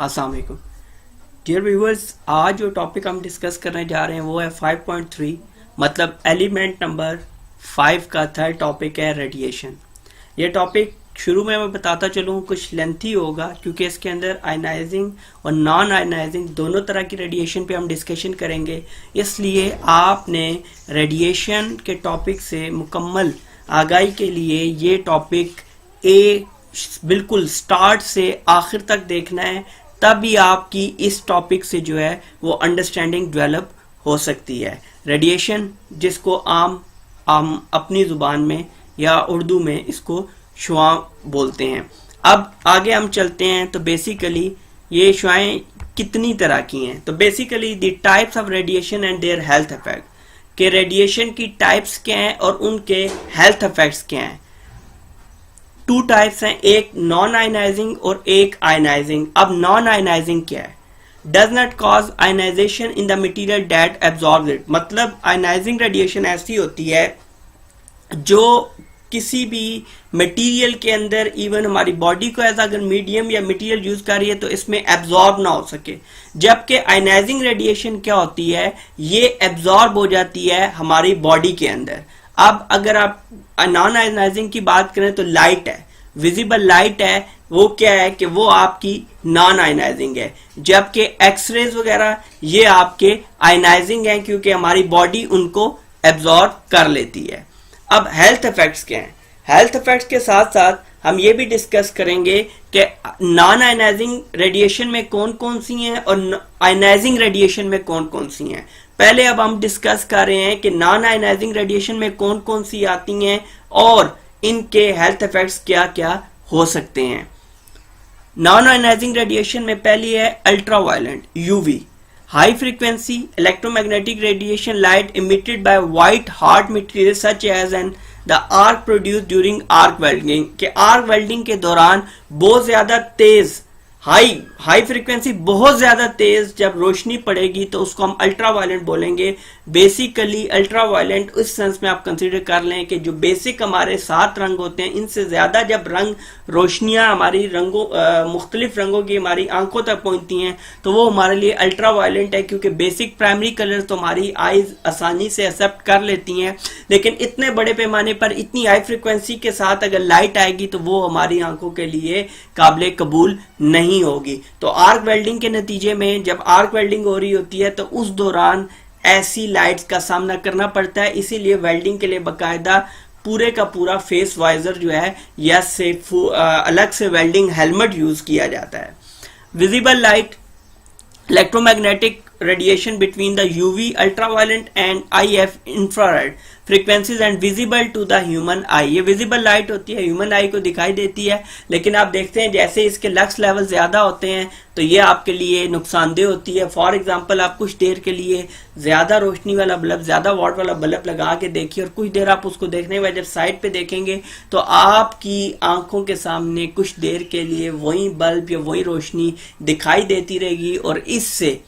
अस्सलाम वालेकुम dear viewers. आज जो टॉपिक हम डिस्कस करने जा रहे हैं वो है 5.3 मतलब एलिमेंट नंबर 5 का थर्ड टॉपिक है रेडिएशन। ये टॉपिक शुरू में मैं बताता चलूँ कुछ लेंथी होगा क्योंकि इसके अंदर आयनाइजिंग और नॉन आयनाइजिंग दोनों तरह की रेडिएशन पे हम डिस्कशन करेंगे, इसलिए आपने रेडिएशन के टॉपिक से मुकम्मल आगाही के लिए ये टॉपिक बिल्कुल स्टार्ट से आखिर तक देखना है, तभी आपकी इस टॉपिक से जो है वो अंडरस्टैंडिंग डेवलप हो सकती है। रेडिएशन जिसको आम अपनी ज़ुबान में या उर्दू में इसको शुआ बोलते हैं। अब आगे हम चलते हैं तो बेसिकली ये शुआएं कितनी तरह की हैं। तो basically the types of radiation and their health effect, के रेडिएशन की टाइप्स क्या हैं और उनके हेल्थ इफेक्ट्स क्या हैं। टू टाइप्स हैं, एक नॉन आयनाइजिंग और एक आयनाइजिंग। अब नॉन आयनाइजिंग क्या है? Does not cause ionisation in the material that absorbs it. मतलब आयनाइजिंग रेडिएशन ऐसी होती है जो किसी भी मटेरियल के अंदर, इवन हमारी बॉडी को एज अगर मीडियम या मटेरियल यूज कर रही है तो इसमें एब्जॉर्ब ना हो सके, जबकि आयनाइजिंग रेडिएशन क्या होती है, ये एब्जॉर्ब हो जाती है हमारी बॉडी के अंदर। अब अगर आप नॉन आयनाइजिंग की बात करें तो लाइट है, विजिबल लाइट है, वो क्या है कि वो आपकी नॉन आयनाइजिंग है, जबकि एक्सरेज वगैरह ये आपके आयनाइजिंग है क्योंकि हमारी बॉडी उनको एब्जॉर्ब कर लेती है। अब हेल्थ इफेक्ट्स क्या हैं? हेल्थ इफेक्ट्स के साथ साथ हम ये भी डिस्कस करेंगे कि नॉन आयनाइजिंग रेडिएशन में कौन कौन सी हैं और आयनाइजिंग रेडिएशन में कौन कौन सी हैं। पहले अब हम डिस्कस कर रहे हैं कि नॉन आयनाइजिंग रेडिएशन में कौन कौन सी आती हैं और इनके हेल्थ इफेक्ट्स क्या क्या हो सकते हैं। नॉन आयनाइजिंग रेडिएशन में पहली है ultraviolet UV, high frequency electromagnetic radiation light emitted by white hard material such as an the arc produce during arc welding, के आर्क वेल्डिंग के दौरान बहुत ज्यादा तेज हाई फ्रीक्वेंसी, बहुत ज्यादा तेज जब रोशनी पड़ेगी तो उसको हम अल्ट्रावायलेंट बोलेंगे। बेसिकली अल्ट्रावायलेंट उस सेंस में आप कंसीडर कर लें कि जो बेसिक हमारे 7 रंग होते हैं, इनसे ज्यादा जब रंग रोशनियां हमारी मुख्तलिफ रंगों की हमारी आंखों तक पहुंचती हैं तो वो हमारे लिए अल्ट्रावायलेंट है, क्योंकि बेसिक प्राइमरी कलर तो हमारी आईज आसानी से एक्सेप्ट कर लेती हैं, लेकिन इतने बड़े पैमाने पर इतनी हाई फ्रिक्वेंसी के साथ अगर लाइट आएगी तो वो हमारी आंखों के लिए काबिल कबूल नहीं होगी। तो आर्क वेल्डिंग के नतीजे में जब आर्क वेल्डिंग हो रही होती है तो उस दौरान ऐसी लाइट्स का सामना करना पड़ता है, इसीलिए वेल्डिंग के लिए बाकायदा पूरे का पूरा फेस वाइजर जो है या से अलग से वेल्डिंग हेलमेट यूज किया जाता है। Visible light electromagnetic radiation between the UV ultraviolet and IF infrared frequencies and visible to the human eye. ये विजिबल लाइट होती है, ह्यूमन आई को दिखाई देती है, लेकिन आप देखते हैं जैसे इसके लक्स लेवल ज्यादा होते हैं तो ये आपके लिए नुकसानदेह होती है। फॉर एग्जांपल आप कुछ देर के लिए ज्यादा रोशनी वाला बल्ब, ज्यादा वाट वाला बल्ब लगा के देखिए और कुछ देर आप उसको देखने के बाद जब साइड पे देखेंगे तो आपकी आंखों के सामने कुछ देर के लिए वही बल्ब या वही रोशनी दिखाई देती रहेगी और इससे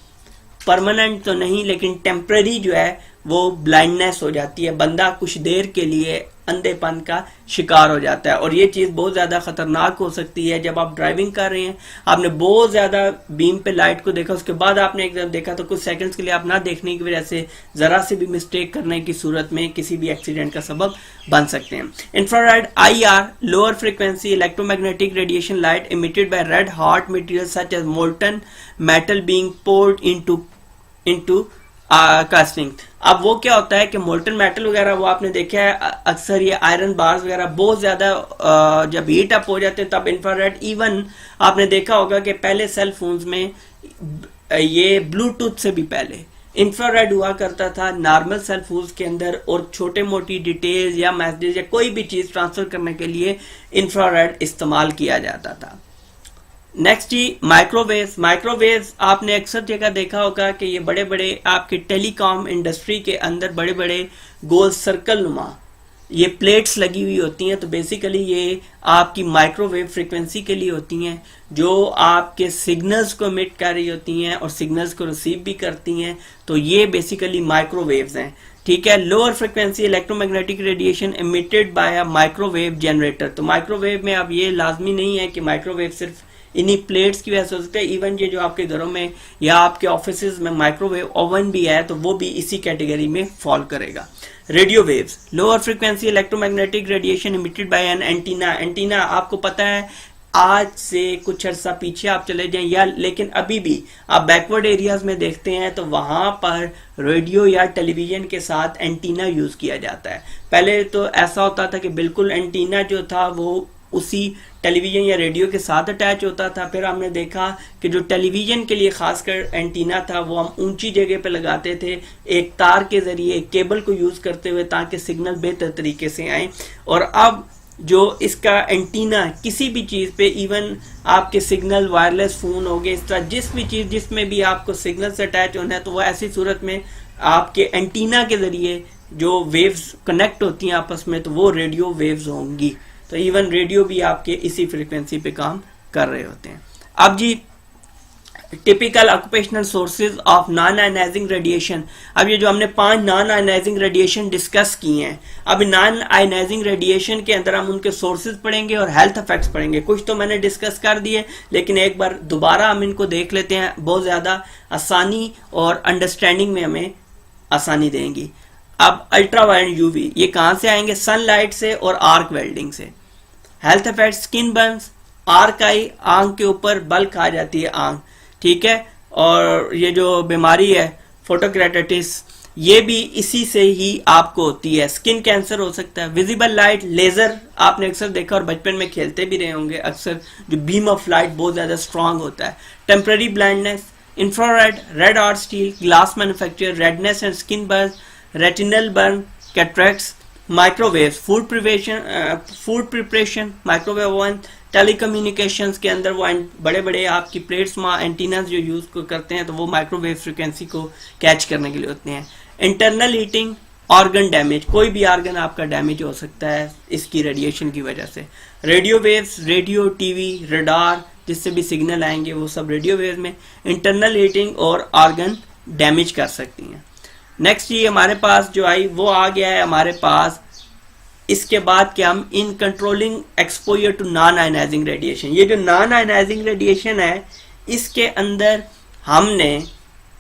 परमानेंट तो नहीं लेकिन टेम्पररी जो है वो ब्लाइंडनेस हो जाती है, बंदा कुछ देर के लिए अंधेपन का शिकार हो जाता है। और ये चीज बहुत ज्यादा खतरनाक हो सकती है। जब आप ड्राइविंग कर रहे हैं, आपने बहुत ज्यादा बीम पे लाइट को देखा, उसके बाद आपने एकदम देखा तो कुछ सेकंड्स के लिए आप ना देखने की वजह से जरा से भी मिस्टेक करने की सूरत में किसी भी एक्सीडेंट का सबब बन सकते हैं। Infrared IR lower frequency electromagnetic radiation light emitted by red hot material such as molten metal being poured into casting. अब वो क्या होता है कि मोल्टन मेटल वगैरह वो आपने देखा है अक्सर ये आयरन बार्स वगैरह बहुत ज्यादा जब हीट अप हो जाते हैं तब इंफ्रारेड, इवन आपने देखा होगा कि पहले सेल फोन्स में ये ब्लूटूथ से भी पहले इंफ्रारेड हुआ करता था नॉर्मल सेल फोन्स के अंदर, और छोटे मोटी डिटेल्स या मैसेज या कोई भी चीज ट्रांसफर करने के लिए इंफ्रारेड इस्तेमाल किया जाता था। नेक्स्ट जी माइक्रोवेव्स। माइक्रोवेव्स आपने अक्सर जगह देखा होगा कि ये बड़े बड़े आपके टेलीकॉम इंडस्ट्री के अंदर बड़े बड़े गोल सर्कल नुमा ये प्लेट्स लगी हुई होती हैं। तो बेसिकली ये आपकी माइक्रोवेव फ्रीक्वेंसी के लिए होती हैं जो आपके सिग्नल्स को एमिट कर रही होती हैं और सिग्नल्स को रिसीव भी करती हैं। तो ये बेसिकली माइक्रोवेव्स हैं, ठीक है। Lower frequency electromagnetic radiation emitted by a microwave generator. तो माइक्रोवेव में अब ये लाजमी नहीं है कि माइक्रोवेव सिर्फ इन्हीं प्लेट्स की वजह से हो सकता है। इवन ये जो आपके घरों में या आपके ऑफिसेज में माइक्रोवेव ओवन भी है तो वो भी इसी कैटेगरी में फॉल करेगा। Radio waves, lower frequency electromagnetic radiation emitted by an antenna. Antenna आपको पता है आज से कुछ अर्सा पीछे आप चले जाएं या लेकिन अभी भी आप बैकवर्ड एरियाज में देखते हैं तो वहां पर रेडियो या टेलीविजन के साथ एंटीना यूज किया जाता है। पहले तो ऐसा होता था कि बिल्कुल एंटीना जो था वो उसी टेलीविजन या रेडियो के साथ अटैच होता था। फिर हमने देखा कि जो टेलीविजन के लिए खासकर एंटीना था वो हम ऊंची जगह पे लगाते थे एक तार के जरिए, एक केबल को यूज करते हुए, ताकि सिग्नल बेहतर तरीके से आए। और अब जो इसका एंटीना किसी भी चीज पे, इवन आपके सिग्नल वायरलेस फोन हो गए, इस तरह जिस भी चीज जिसमें भी आपको सिग्नल से अटैच होना है तो वो ऐसी सूरत में आपके एंटीना के जरिए जो वेव्स कनेक्ट होती हैं आपस में तो वो रेडियो वेव्स होंगी। तो इवन रेडियो भी आपके इसी फ्रीक्वेंसी पे काम कर रहे होते हैं। अब जी typical occupational sources of non ionising radiation. अब ये जो हमने 5 नॉन आयनाइजिंग रेडिएशन डिस्कस किए हैं, अब नॉन आयनाइजिंग रेडिएशन के अंदर हम उनके सोर्सेज पढ़ेंगे और हेल्थ इफेक्ट्स पढ़ेंगे। कुछ तो मैंने डिस्कस कर दिए लेकिन एक बार दोबारा हम इनको देख लेते हैं, बहुत ज्यादा आसानी और अंडरस्टैंडिंग में हमें आसानी देंगी। अब अल्ट्रावायलेट यूवी ये कहां से आएंगे? सनलाइट से और आर्क वेल्डिंग से। Health effect, skin burns, arc eye, आंख के ऊपर बल्क आ जाती है आंख, ठीक है। और ये जो बीमारी है फोटोकेराइटिस ये भी इसी से ही आपको होती है। स्किन कैंसर हो सकता है। विजिबल लाइट, लेजर आपने अक्सर देखा और बचपन में खेलते भी रहे होंगे अक्सर, जो बीम ऑफ लाइट बहुत ज्यादा स्ट्रांग होता है। Temporary blindness, infrared, red hot steel, glass manufacture, redness and skin burn, retinal burn, cataracts, microwave, food preparation, microwave oven, telecommunications के अंदर वो बड़े बड़े आपकी प्लेट्स में एंटीनास जो यूज करते हैं तो वो माइक्रोवेव फ्रीक्वेंसी को कैच करने के लिए होते हैं। इंटरनल हीटिंग, ऑर्गन डैमेज, कोई भी ऑर्गन आपका डैमेज हो सकता है इसकी रेडिएशन की वजह से। Radio waves, radio, TV, radar जिससे भी सिग्नल आएंगे वो सब रेडियो वेव में इंटरनल हीटिंग और ऑर्गन डैमेज कर सकती हैं। नेक्स्ट ये हमारे पास जो आई वो आ गया है हमारे पास इसके बाद कि हम in controlling exposure to non ionising radiation. ये जो नॉन आयनाइजिंग रेडिएशन है इसके अंदर हमने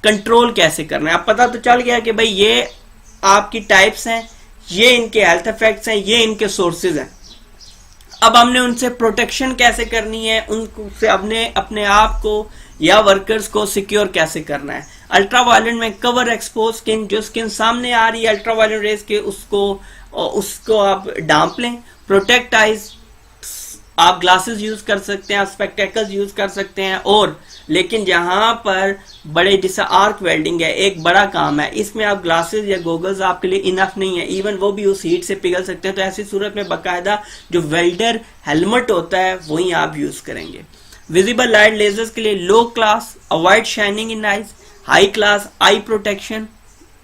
कंट्रोल कैसे करना है। अब पता तो चल गया कि भाई ये आपकी टाइप्स हैं, ये इनके हेल्थ इफेक्ट्स हैं, ये इनके सोर्सेज हैं। अब हमने उनसे प्रोटेक्शन कैसे करनी है, उनसे अपने आप को या वर्कर्स को सिक्योर कैसे करना है। अल्ट्रावायलेट में कवर एक्सपोज स्किन, जो स्किन सामने आ रही है अल्ट्रावायलेट रेज के उसको आप ढांप लें। प्रोटेक्ट आइज, आप ग्लासेस यूज कर सकते हैं, आप स्पेक्टेकल्स यूज कर सकते हैं। और लेकिन जहां पर बड़े जैसा आर्क वेल्डिंग है एक बड़ा काम है, इसमें आप ग्लासेस या गोगल्स आपके लिए इनफ नहीं है, इवन वो भी उस हीट से पिघल सकते हैं। तो ऐसी सूरत में बाकायदा जो वेल्डर हेलमेट होता है वही आप यूज करेंगे। विजिबल लाइट लेजर्स के लिए low class, avoid shining in eyes, high class eye protection,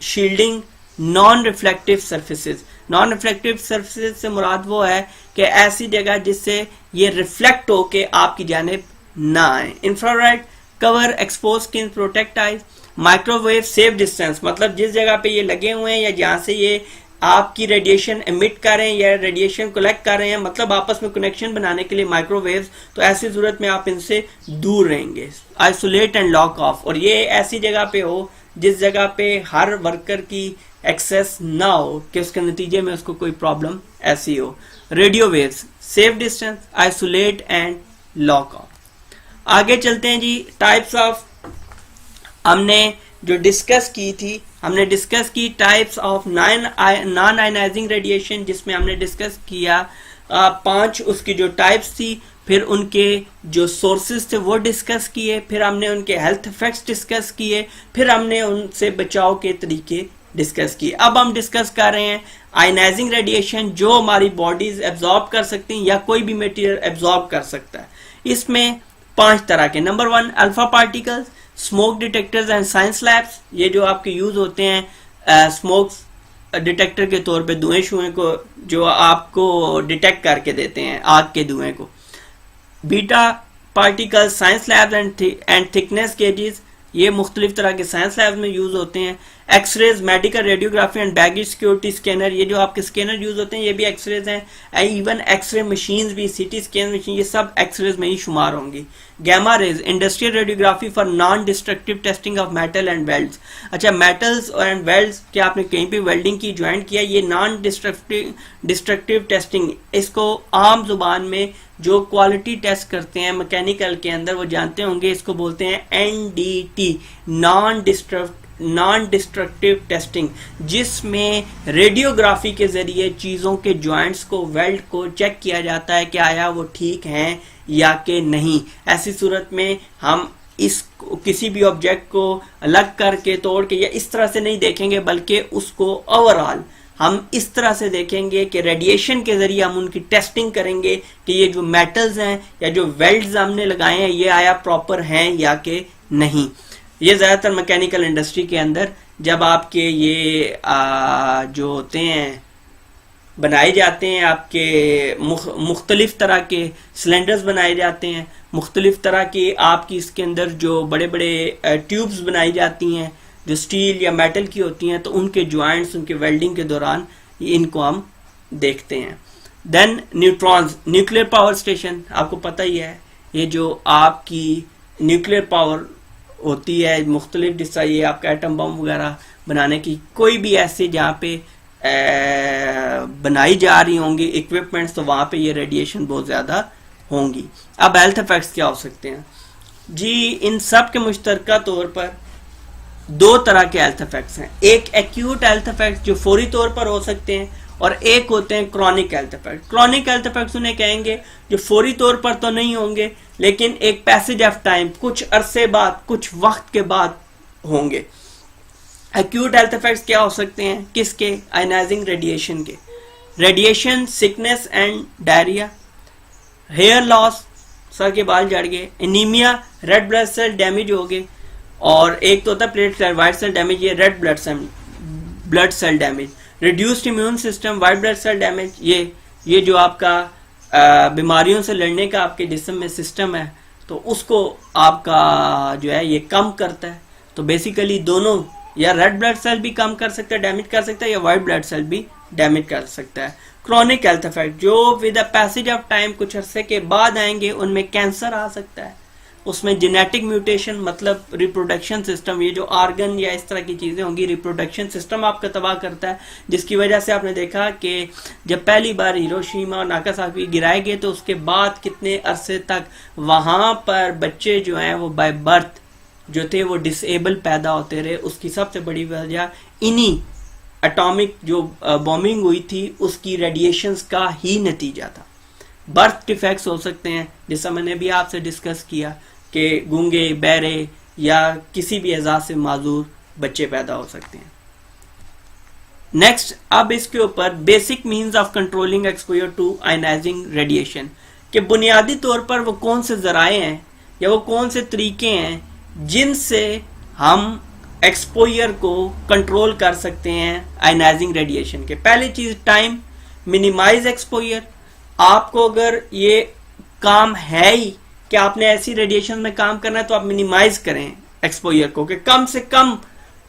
shielding, non reflective surfaces. Non reflective surfaces से मुराद वो है कि ऐसी जगह जिससे ये रिफ्लेक्ट होके आपकी जानिब ना आए। Infrared cover expose skin, protect eyes. Microwave safe distance, मतलब जिस जगह पे ये लगे हुए हैं या जहां से ये आपकी रेडिएशन एमिट कर रहे हैं या रेडिएशन कलेक्ट कर रहे हैं, मतलब आपस में कनेक्शन बनाने के लिए माइक्रोवेव्स, तो ऐसी सूरत में आप इनसे दूर रहेंगे। आइसोलेट एंड लॉक ऑफ, और ये ऐसी जगह पे हो जिस जगह पे हर वर्कर की एक्सेस ना हो कि उसके नतीजे में उसको कोई प्रॉब्लम ऐसी हो। Radio waves, safe distance, isolate and lock of. आगे चलते हैं जी। टाइप्स ऑफ हमने जो डिस्कस की थी, हमने डिस्कस की types of non ionising radiation, जिसमें हमने डिस्कस किया 5 उसकी जो टाइप्स थी, फिर उनके जो सोर्सेज थे वो डिस्कस किए, फिर हमने उनके हेल्थ इफेक्ट्स डिस्कस किए, फिर हमने उनसे बचाव के तरीके डिस्कस किए। अब हम डिस्कस कर रहे हैं आयनाइजिंग रेडिएशन, जो हमारी बॉडीज एब्जॉर्ब कर सकती हैं या कोई भी मटेरियल एब्जॉर्ब कर सकता है। इसमें 5 तरह के। Number 1 alpha particles, smoke detectors and science labs, ये जो आपके यूज होते हैं स्मोक डिटेक्टर के तौर पे, धुएं शुएं को जो आपको डिटेक्ट करके देते हैं आग के धुएं को। Beta particles, science labs and thickness gauges, ये मुख्तलिफ तरह के साइंस लैब्स में यूज होते हैं। X-rays, medical radiography and baggage security scanner, ये जो आपके स्कैनर यूज होते हैं ये भी एक्सरेज हैं। इवन एक्सरे मशीन्स भी, सीटी स्कैन मशीन, ये सब एक्सरेज में ही शुमार होंगी। Gamma rays, industrial radiography for non destructive testing of metal and welds. अच्छा, मेटल्स एंड वेल्ड्स, क्या आपने कहीं पे वेल्डिंग की, ज्वाइंट किया, ये नॉन डिस्ट्रक्टिव टेस्टिंग, इसको आम जुबान में जो क्वालिटी टेस्ट करते हैं मैकेनिकल के अंदर वो जानते होंगे, इसको बोलते हैं एनडीटी, नॉन डिस्ट्रक्टिव टेस्टिंग, जिसमें रेडियोग्राफी के जरिए चीजों के जॉइंट्स को, वेल्ड को चेक किया जाता है कि आया वो ठीक हैं या कि नहीं। ऐसी सूरत में हम इस किसी भी ऑब्जेक्ट को अलग करके, तोड़ के या इस तरह से नहीं देखेंगे, बल्कि उसको ओवरऑल हम इस तरह से देखेंगे कि रेडिएशन के जरिए हम उनकी टेस्टिंग करेंगे कि ये जो मेटल्स हैं या जो वेल्ड्स हमने लगाए हैं ये आया प्रॉपर हैं या कि नहीं। ये ज्यादातर मैकेनिकल इंडस्ट्री के अंदर जब आपके ये जो होते हैं बनाए जाते हैं, आपके मुख्तलिफ तरह के सिलेंडर्स बनाए जाते हैं, मुख्तलिफ तरह की आपकी इसके अंदर जो बड़े बड़े ट्यूब्स बनाई जाती हैं जो स्टील या मेटल की होती हैं, तो उनके ज्वाइंट्स, उनके वेल्डिंग के दौरान इनको हम देखते हैं। Then neutrons, nuclear power station, आपको पता ही है ये जो आपकी न्यूक्लियर पावर होती है, मुख्तलिफ डिस्सा, ये आपका एटम बम वगैरह बनाने की कोई भी ऐसे जहाँ पे बनाई जा रही होंगी इक्विपमेंट्स, तो वहां पे ये रेडिएशन बहुत ज्यादा होंगी। अब हेल्थ इफेक्ट्स क्या हो सकते हैं जी? इन सब के मुश्तरका तौर पर दो तरह के हेल्थ इफेक्ट्स हैं। एक एक्यूट हेल्थ इफेक्ट्स जो फौरी तौर पर हो सकते हैं, और एक होते हैं chronic health effect. Chronic health effects उन्हें कहेंगे जो फौरी तौर पर तो नहीं होंगे, लेकिन एक पैसेज ऑफ टाइम, कुछ अरसे बाद, कुछ वक्त के बाद होंगे। एक्यूट हेल्थ इफेक्ट्स क्या हो सकते हैं? किसके? आयनाइजिंग रेडिएशन के। Radiation sickness and diarrhoea, hair loss, सर के बाल झड़ गए, anaemia, red blood cell damage हो गए, और एक तो होता है प्लेटलेट वाइट सेल डैमेज, ये red blood cell damage, reduced immune system, white blood cell damage, ये जो आपका बीमारियों से लड़ने का आपके जिस्म में सिस्टम है, तो उसको आपका जो है ये कम करता है। तो बेसिकली दोनों, या रेड ब्लड सेल भी कम कर सकता है, डैमेज कर सकता है, या व्हाइट ब्लड सेल भी डैमेज कर सकता है। क्रॉनिक हेल्थ इफेक्ट जो with the passage of time, कुछ अरसे के बाद आएंगे, उनमें कैंसर आ सकता है, उसमें जेनेटिक म्यूटेशन, मतलब रिप्रोडक्शन सिस्टम, ये जो आर्गन या इस तरह की चीजें होंगी, रिप्रोडक्शन सिस्टम आपका तबाह करता है, जिसकी वजह से आपने देखा कि जब पहली बार हिरोशिमा और नागासाकी गिराए गए तो उसके बाद कितने अरसे तक वहां पर बच्चे जो हैं वो बाय बर्थ जो थे वो डिसेबल पैदा होते रहे। उसकी सबसे बड़ी वजह इन्हीं एटॉमिक जो बॉम्बिंग हुई थी उसकी रेडिएशंस का ही नतीजा था। बर्थ डिफेक्ट्स हो सकते हैं, जैसा मैंने भी आपसे डिस्कस किया कि गूंगे, बहरे या किसी भी एजाज से माजूर बच्चे पैदा हो सकते हैं। नेक्स्ट, अब इसके ऊपर basic means of controlling exposure to ionising radiation, कि बुनियादी तौर पर वो कौन से जराए हैं या वो कौन से तरीके हैं जिनसे हम एक्सपोजर को कंट्रोल कर सकते हैं आयनाइजिंग रेडिएशन के। पहली चीज टाइम, मिनिमाइज एक्सपोजर। आपको अगर ये काम है ही कि आपने ऐसी रेडिएशन में काम करना है तो आप मिनिमाइज करें एक्सपोजर को, कि कम से कम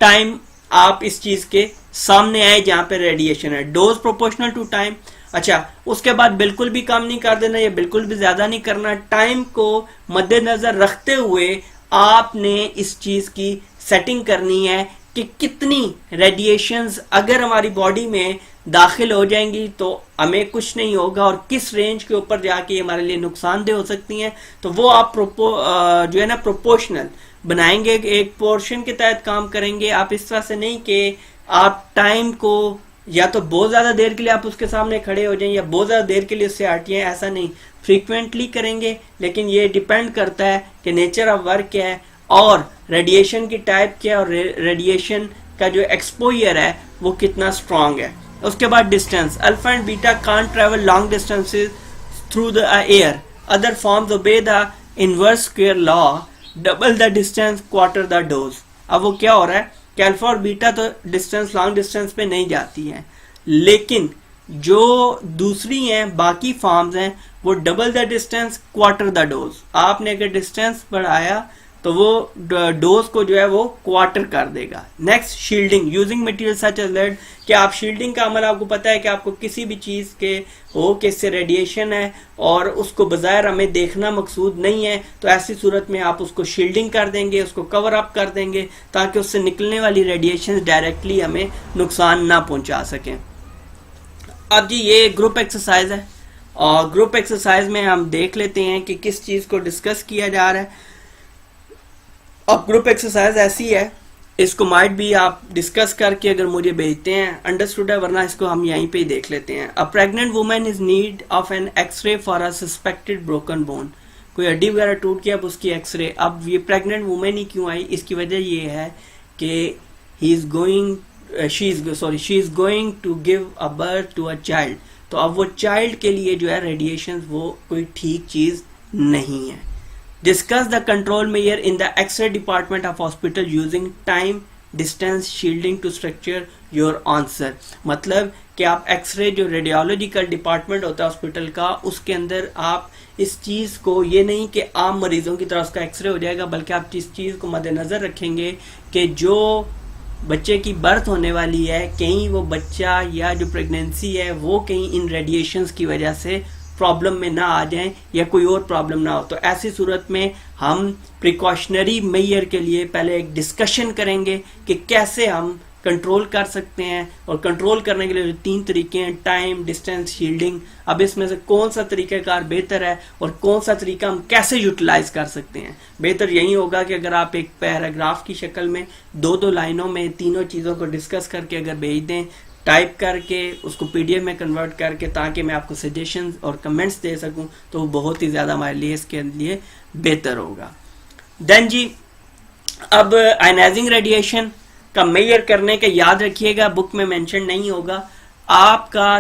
टाइम आप इस चीज के सामने आए जहां पे रेडिएशन है। Dose proportional to time. अच्छा, उसके बाद बिल्कुल भी कम नहीं कर देना या बिल्कुल भी ज्यादा नहीं करना। टाइम को मद्देनजर रखते हुए आपने इस चीज की सेटिंग करनी है कि कितनी रेडिएशंस अगर हमारी बॉडी में दाखिल हो जाएंगी तो हमें कुछ नहीं होगा, और किस रेंज के ऊपर जाके हमारे लिए नुकसानदेह हो सकती हैं, तो वो आप जो है ना प्रोपोर्शनल बनाएंगे, एक पोर्शन के तहत काम करेंगे। आप इस तरह से नहीं कि आप टाइम को या तो बहुत ज्यादा देर के लिए आप उसके सामने खड़े हो जाएं या बहुत ज्यादा देर के लिए उससे हटिए, ऐसा नहीं। फ्रीक्वेंटली करेंगे, लेकिन ये डिपेंड करता है कि नेचर ऑफ वर्क क्या है और रेडिएशन की टाइप क्या है और रेडिएशन का जो एक्सपोजर है वो कितना स्ट्रांग है। उसके बाद distance, alpha and beta can't travel long distances through the air, other forms obey the inverse square law, double the distance quarter the dose. अब वो क्या हो रहा है कि अल्फा और बीटा तो डिस्टेंस, लॉन्ग डिस्टेंस पे नहीं जाती हैं, लेकिन जो दूसरी हैं बाकी फॉर्म्स हैं वो double the distance quarter the dose. आपने अगर डिस्टेंस बढ़ाया तो वो डोज को जो है वो क्वार्टर कर देगा। Next, shielding using material such as lead, कि आप शील्डिंग का अमल आपको पता है कि आपको किसी भी चीज के हो कि इससे रेडिएशन है और उसको बजाय हमें देखना मकसूद नहीं है, तो ऐसी सूरत में आप उसको शील्डिंग कर देंगे, उसको कवर अप कर देंगे ताकि उससे निकलने वाली रेडिएशन डायरेक्टली हमें नुकसान ना पहुंचा सकें। अब जी ये ग्रुप एक्सरसाइज है और ग्रुप एक्सरसाइज में हम देख लेते हैं कि किस चीज को डिस्कस किया जा रहा है। अब ग्रुप एक्सरसाइज ऐसी है, इसको माइट भी आप डिस्कस करके अगर मुझे भेजते हैं अंडरस्टूड है, वरना इसको हम यहीं पे ही देख लेते हैं। A pregnant women is need of an x-ray for a suspected broken bone, कोई हड्डी वगैरह टूट गया, अब उसकी एक्सरे। अब ये प्रेग्नेंट वुमेन ही क्यों आई, इसकी वजह ये है कि he is going she is going to give a birth to a child, तो अब वो चाइल्ड के लिए जो है रेडिएशन वो कोई ठीक चीज नहीं है। Discuss the control measure in the x-ray department of hospital using time distance shielding to structure your answer, मतलब कि आप एक्सरे जो रेडियोलॉजिकल डिपार्टमेंट होता है हॉस्पिटल का, उसके अंदर आप इस चीज को, ये नहीं कि आम मरीजों की तरह उसका एक्सरे हो जाएगा, बल्कि आप इस चीज को मद्देनजर रखेंगे कि जो बच्चे की बर्थ होने वाली है, कहीं वो बच्चा या जो प्रेगनेंसी है वो कहीं इन रेडिएशंस की वजह से प्रॉब्लम में ना आ जाएं या कोई और प्रॉब्लम ना हो। तो ऐसी सूरत में हम प्रिकॉशनरी मेजर के लिए पहले एक डिस्कशन करेंगे कि कैसे हम कंट्रोल कर सकते हैं, और कंट्रोल करने के लिए जो 3 तरीके हैं, टाइम डिस्टेंस शील्डिंग, अब इसमें से कौन सा तरीकाकार बेहतर है और कौन सा तरीका हम कैसे यूटिलाइज कर सकते हैं। बेहतर यही होगा कि अगर आप एक पैराग्राफ की शक्ल में 2-2 लाइनों में तीनों चीज़ों को डिस्कस करके अगर भेज दें, टाइप करके उसको पीडीएफ में कन्वर्ट करके, ताकि मैं आपको सजेशंस और कमेंट्स दे सकूं, तो वो बहुत ही ज़्यादा हमारे लिए इसके लिए बेहतर होगा। देन जी अब आयनाइजिंग रेडिएशन का मेजर करने के याद रखिएगा, बुक में मेंशन नहीं होगा, आपका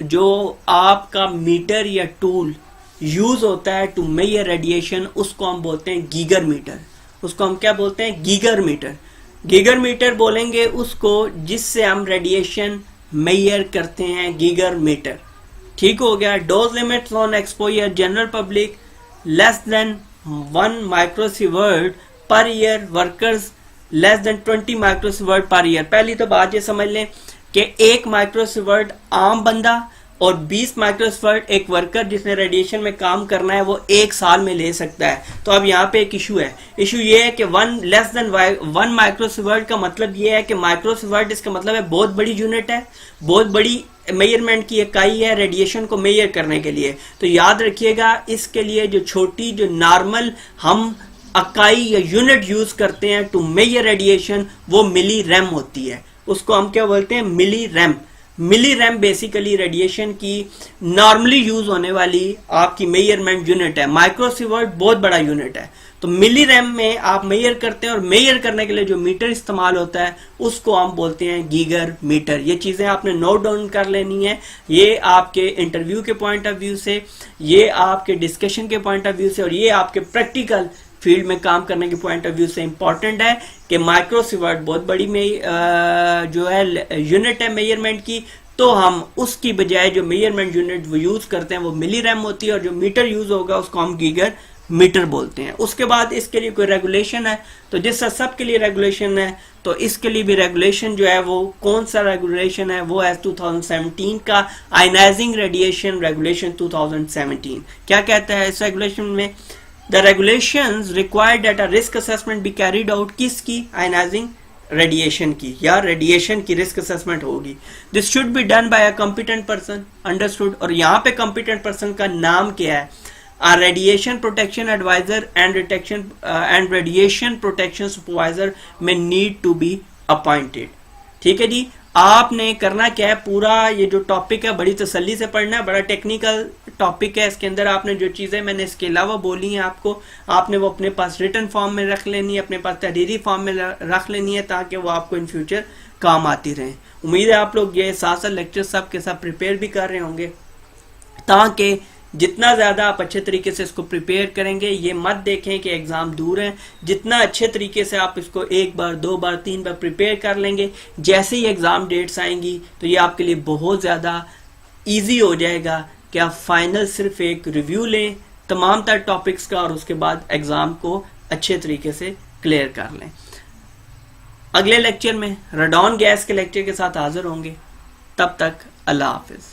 जो आपका मीटर या टूल यूज होता है टू मेजर रेडिएशन, उसको हम बोलते हैं गीगर मीटर। उसको हम क्या बोलते हैं, गीगर मीटर। गीगर मीटर बोलेंगे उसको जिससे हम रेडिएशन मेजर करते हैं, गीगर मीटर। ठीक हो गया। Dose limits on exposure general public less than 1 microsievert per year, workers less than 20 microsievert per year. पहली तो बात ये समझ लें कि 1 माइक्रोसीवर्ट आम बंदा और 20 माइक्रोसीवर्ट एक वर्कर जिसने रेडिएशन में काम करना है वो 1 साल में ले सकता है। तो अब यहाँ पे एक इशू है, इशू ये है कि 1 लेस देन 1 माइक्रोसीवर्ट का मतलब ये है कि माइक्रोसीवर्ट इसका मतलब है बहुत बड़ी यूनिट है, बहुत बड़ी मेजरमेंट की इकाई है रेडिएशन को मेजर करने के लिए। तो याद रखिएगा इसके लिए जो छोटी जो नॉर्मल हम इकाई या यूनिट यूज करते हैं टू मेजर रेडिएशन, वो मिली रैम होती है। उसको हम क्या बोलते हैं, मिली रैम। मिली रैम बेसिकली रेडिएशन की नॉर्मली यूज होने वाली आपकी मेजरमेंट यूनिट है। माइक्रोसीवर्ट बहुत बड़ा यूनिट है। तो मिली रैम में आप मेजर करते हैं और मेजर करने के लिए जो मीटर इस्तेमाल होता है उसको हम बोलते हैं गीगर मीटर। ये चीजें आपने नोट डाउन कर लेनी है। ये आपके इंटरव्यू के पॉइंट ऑफ व्यू से, ये आपके डिस्कशन के पॉइंट ऑफ व्यू से, और ये आपके प्रैक्टिकल फील्ड में काम करने के पॉइंट ऑफ व्यू से इंपॉर्टेंट है कि माइक्रोसीवर्ट बहुत बड़ी में जो है यूनिट है मेजरमेंट की, तो हम उसकी बजाय जो मेजरमेंट यूनिट वो यूज करते हैं वो मिली रैम होती है, और जो मीटर यूज होगा उसको हम गीगर मीटर बोलते हैं। उसके बाद इसके लिए कोई रेगुलेशन है, तो जिस सब के लिए रेगुलेशन है तो इसके लिए भी रेगुलेशन जो है वो कौन सा रेगुलेशन है, वो है 2017 का आयनाइजिंग रेडिएशन रेगुलेशन 2017। क्या कहता है इस रेगुलेशन में, The regulations require that a risk assessment be carried out किसकी, आयनाइजिंग रेडिएशन की, या रेडिएशन की रिस्क असेसमेंट होगी। This should be done by a competent person, understood। और यहाँ पे competent person का नाम क्या है, a radiation protection advisor and radiation protection supervisor may need to be appointed। ठीक है जी। आपने करना क्या है, पूरा ये जो टॉपिक है बड़ी तसल्ली से पढ़ना है, बड़ा टेक्निकल टॉपिक है। इसके अंदर आपने जो चीज़ें मैंने इसके अलावा बोली हैं आपको, आपने वो अपने पास रिटन फॉर्म में रख लेनी है, अपने पास तहरीरी फॉर्म में रख लेनी है, ताकि वो आपको इन फ्यूचर काम आती रहें। उम्मीद है आप लोग ये साथ लेक्चर सब के साथ प्रिपेयर भी कर रहे होंगे, ताकि जितना ज़्यादा आप अच्छे तरीके से इसको प्रिपेयर करेंगे, ये मत देखें कि एग्ज़ाम दूर है, जितना अच्छे तरीके से आप इसको 1 बार 2 बार 3 बार प्रिपेयर कर लेंगे, जैसे ही एग्ज़ाम डेट्स आएंगी तो ये आपके लिए बहुत ज़्यादा ईजी हो जाएगा कि आप फाइनल सिर्फ एक रिव्यू लें तमाम तर टॉपिक्स का, और उसके बाद एग्ज़ाम को अच्छे तरीके से क्लियर कर लें। अगले लेक्चर में रेडॉन गैस के लेक्चर के साथ हाजिर होंगे। तब तक अल्लाह हाफिज।